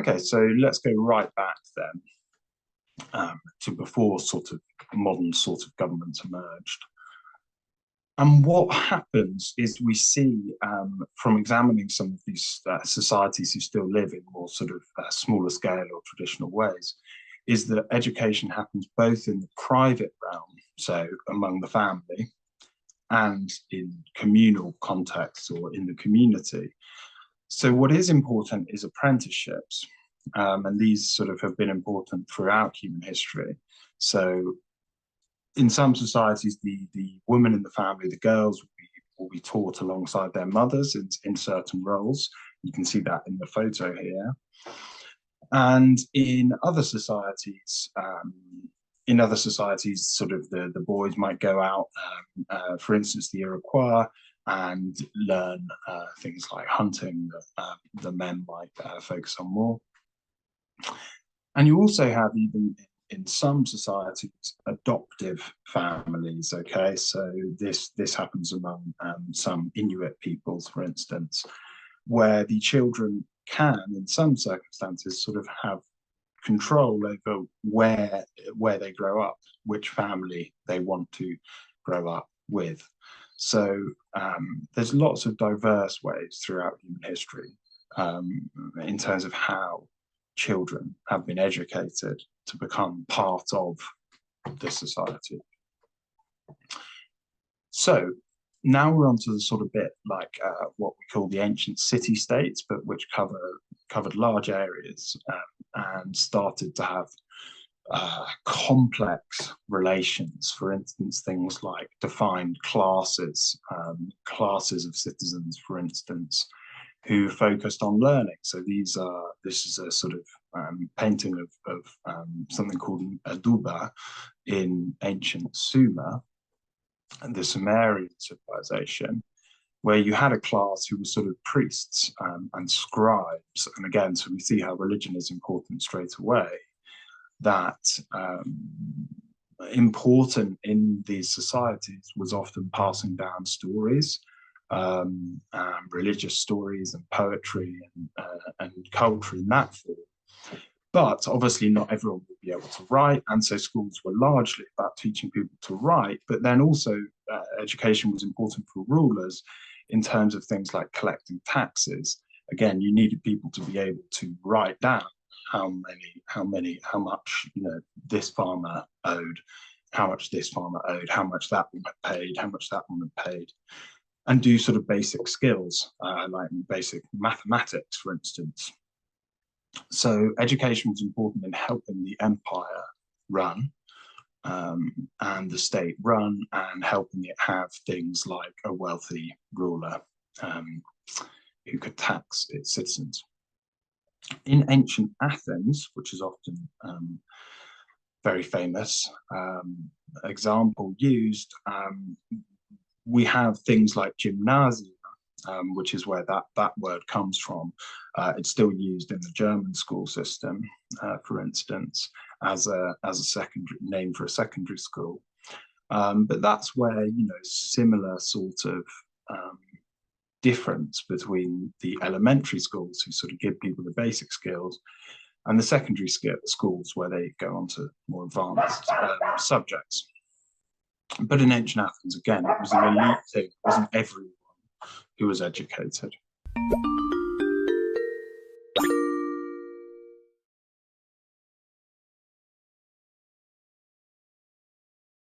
Okay, so let's go right back then to before sort of modern sort of governments emerged. And what happens is we see from examining some of these societies who still live in more sort of smaller scale or traditional ways, is that education happens both in the private realm, so among the family, and in communal contexts or in the community. So what is important is apprenticeships, and these sort of have been important throughout human history. So in some societies, the women in the family, the girls will be taught alongside their mothers in certain roles. You can see that in the photo here. And in other societies, sort of the boys might go out, for instance, the Iroquois, and learn things like hunting that the men might focus on more. And you also have, even in some societies, adoptive families. Okay, so this happens among some Inuit peoples, for instance, where the children can, in some circumstances, sort of have control over where they grow up, which family they want to grow up with. So there's lots of diverse ways throughout human history in terms of how children have been educated to become part of the society. So now we're on to the sort of bit like what we call the ancient city-states, but which covered large areas and started to have complex relations. For instance, things like defined classes of citizens, for instance, who focused on learning. So this is a sort of painting of something called Aduba in ancient Sumer, and the Sumerian civilization, where you had a class who were sort of priests and scribes. And again, so we see how religion is important straight away, that important in these societies was often passing down stories, religious stories and poetry and culture in that form. But obviously not everyone would be able to write, and so schools were largely about teaching people to write, but then also education was important for rulers in terms of things like collecting taxes. Again, you needed people to be able to write down how much, this farmer owed, how much this farmer owed, how much that one had paid, how much that one had paid, and do sort of basic skills, like basic mathematics, for instance. So education was important in helping the empire run and the state run, and helping it have things like a wealthy ruler who could tax its citizens. In ancient Athens, which is often very famous example used, we have things like gymnasia, which is where that word comes from. It's still used in the German school system, for instance, as a secondary name for a secondary school. But that's where, similar sort of difference between the elementary schools, who sort of give people the basic skills, and the secondary schools, where they go on to more advanced subjects. But in ancient Athens, again, it was an elite thing. It wasn't everyone who was educated.